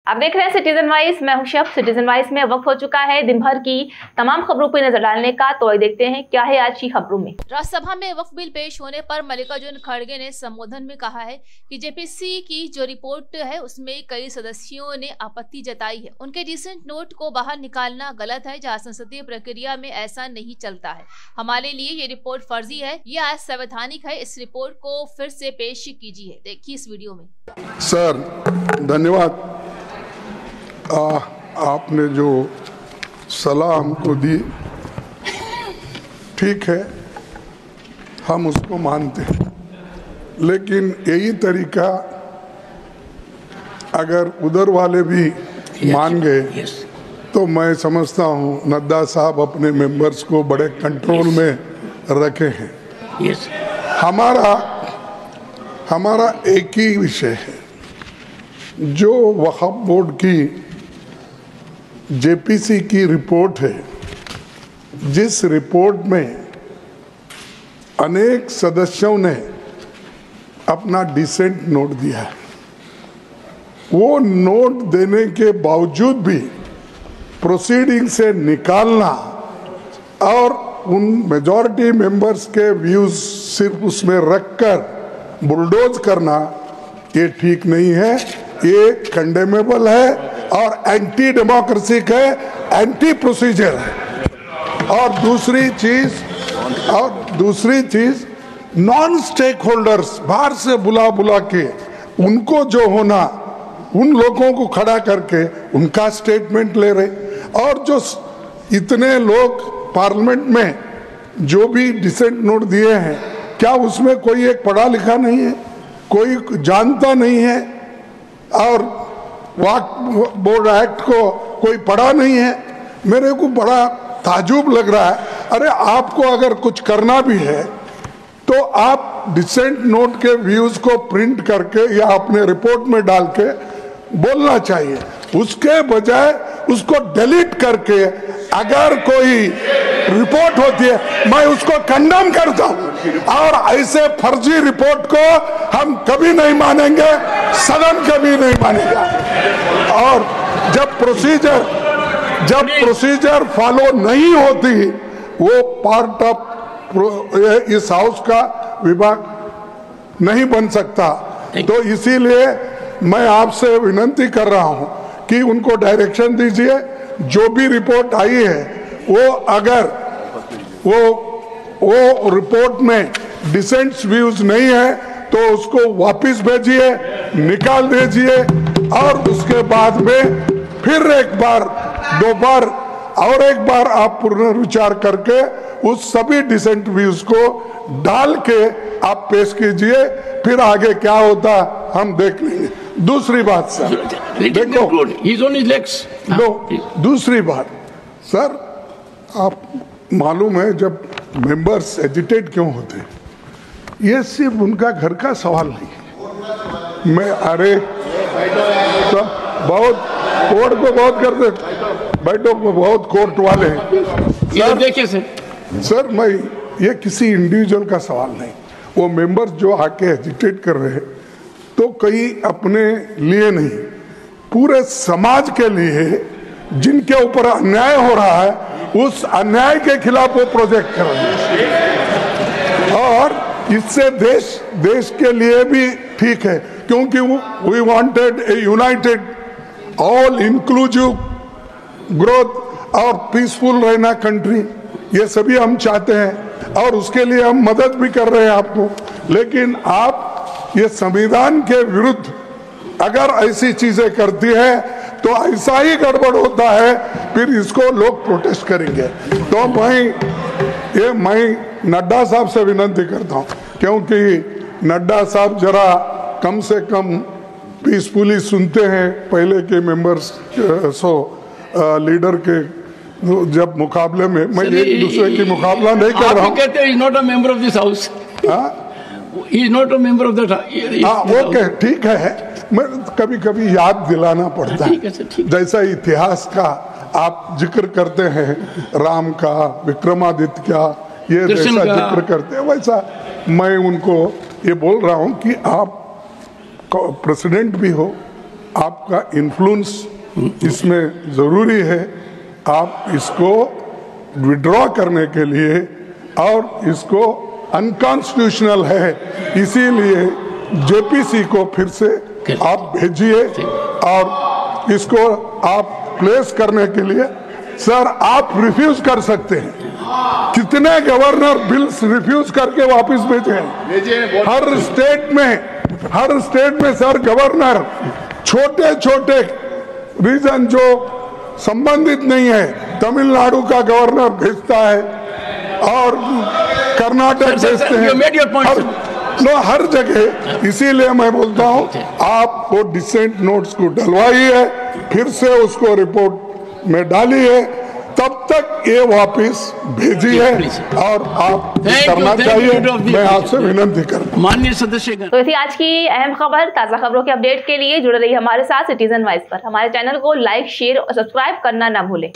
आप देख रहे हैं सिटीजन वाइज। मैं हूं शफ। सिटीजन वाइज में वक्त हो चुका है दिन भर की तमाम खबरों पर नजर डालने का। तो देखते हैं क्या है आज की खबरों में। राज्यसभा में वक्फ बिल पेश होने पर मल्लिकार्जुन खड़गे ने संबोधन में कहा है कि जेपीसी की जो रिपोर्ट है उसमें कई सदस्यों ने आपत्ति जताई है। उनके डिसेंट नोट को बाहर निकालना गलत है, जहाँ संसदीय प्रक्रिया में ऐसा नहीं चलता है। हमारे लिए ये रिपोर्ट फर्जी है, ये असंवैधानिक है। इस रिपोर्ट को फिर से पेश कीजिए। देखिए इस वीडियो में। सर धन्यवाद। आपने जो सलाह हमको दी ठीक है, हम उसको मानते हैं, लेकिन यही तरीका अगर उधर वाले भी मान गए तो मैं समझता हूँ नड्डा साहब अपने मेंबर्स को बड़े कंट्रोल में रखे हैं। हमारा एक ही विषय है, जो वक्फ बोर्ड की जेपीसी की रिपोर्ट है, जिस रिपोर्ट में अनेक सदस्यों ने अपना डिसेंट नोट दिया है, वो नोट देने के बावजूद भी प्रोसीडिंग से निकालना और उन मेजॉरिटी मेंबर्स के व्यूज सिर्फ उसमें रखकर बुलडोज करना, ये ठीक नहीं है, ये कंडेमेबल है और एंटी डेमोक्रेसिक है, एंटी प्रोसीजर है। और दूसरी चीज नॉन स्टेक होल्डर्स बाहर से बुला के उनको जो होना, उन लोगों को खड़ा करके उनका स्टेटमेंट ले रहे। और जो इतने लोग पार्लियामेंट में जो भी डिसेंट नोट दिए हैं, क्या उसमें कोई एक पढ़ा लिखा नहीं है, कोई जानता नहीं है और वक्फ बोर्ड एक्ट को कोई पढ़ा नहीं है? मेरे को बड़ा ताजुब लग रहा है। अरे आपको अगर कुछ करना भी है तो आप डिसेंट नोट के व्यूज को प्रिंट करके या अपने रिपोर्ट में डाल के बोलना चाहिए, उसके बजाय उसको डिलीट करके अगर कोई रिपोर्ट होती है मैं उसको कंडेम करता हूं। और ऐसे फर्जी रिपोर्ट को हम कभी नहीं मानेंगे, सदन कभी नहीं मानेगा। और जब प्रोसीजर फॉलो नहीं होती, वो पार्ट ऑफ इस हाउस का विभाग नहीं बन सकता। तो इसीलिए मैं आपसे विनती कर रहा हूं कि उनको डायरेक्शन दीजिए, जो भी रिपोर्ट आई है वो अगर वो रिपोर्ट में डिसेंट व्यूज नहीं है तो उसको वापस भेजिए, निकाल दीजिए और उसके बाद में फिर एक बार, दो बार और एक बार आप पुनर्विचार करके उस सभी डिसेंट व्यूज को डाल के आप पेश कीजिए, फिर आगे क्या होता हम देख लेंगे। दूसरी बात सर, देखो दूसरी बात सर, आप मालूम है जब मेंबर्स एजिटेट क्यों होते हैं, ये सिर्फ उनका घर का सवाल नहीं है। मैं अरे तो बहुत कोर्ट को बहुत करते, बैठो बहुत कोर्ट वाले हैं देखिए सर, मैं ये किसी इंडिविजुअल का सवाल नहीं। वो मेंबर्स जो आके एजिटेट कर रहे हैं तो कहीं अपने लिए नहीं, पूरे समाज के लिए, जिनके ऊपर अन्याय हो रहा है उस अन्याय के खिलाफ वो प्रोजेक्ट कर रहे हैं। और इससे देश के लिए भी ठीक है, क्योंकि we wanted a united all inclusive growth और पीसफुल रहना कंट्री, ये सभी हम चाहते हैं और उसके लिए हम मदद भी कर रहे हैं आपको। लेकिन आप ये संविधान के विरुद्ध अगर ऐसी चीजें करती है तो ऐसा ही गड़बड़ होता है, फिर इसको लोग प्रोटेस्ट करेंगे। तो मैं नड्डा साहब से विनती करता हूं, क्योंकि नड्डा साहब जरा कम से कम पीसफुली सुनते हैं पहले के मेंबर्स लीडर के जब मुकाबले में। मैं एक दूसरे की मुकाबला नहीं कर रहा हूँ। कहते हैं not a member of this house, he is not a member of that. Okay ठीक है, मैं कभी कभी याद दिलाना पड़ता है, जैसा इतिहास का आप जिक्र करते हैं, राम का, विक्रमादित्य का, ये जैसा जिक्र करते हैं, वैसा मैं उनको ये बोल रहा हूँ कि आप प्रेसिडेंट भी हो, आपका इन्फ्लुएंस इसमें जरूरी है। आप इसको विड्रॉ करने के लिए, और इसको अनकॉन्स्टिट्यूशनल है, इसीलिए जेपीसी को फिर से आप भेजिए और इसको आप प्लेस करने के लिए। सर, आप रिफ्यूज कर सकते हैं। कितने गवर्नर बिल्स रिफ्यूज करके वापस भेजे हैं? हर स्टेट में सर गवर्नर छोटे छोटे रीजन जो संबंधित नहीं है, तमिलनाडु का गवर्नर भेजता है और कर्नाटक भेजते हैं, हर जगह। इसीलिए मैं बोलता हूं, आप वो डिसेंट नोट्स को डलवाइए, फिर से उसको रिपोर्ट में डालिए, तब तक ये वापस भेजिए और आप करना चाहिए। मैं आपसे विनती करता माननीय सदस्य। तो थी आज की अहम खबर। ताज़ा खबरों के अपडेट के लिए जुड़े रहिए हमारे साथ सिटीजन वाइज पर। हमारे चैनल को लाइक, शेयर और सब्सक्राइब करना ना भूलें।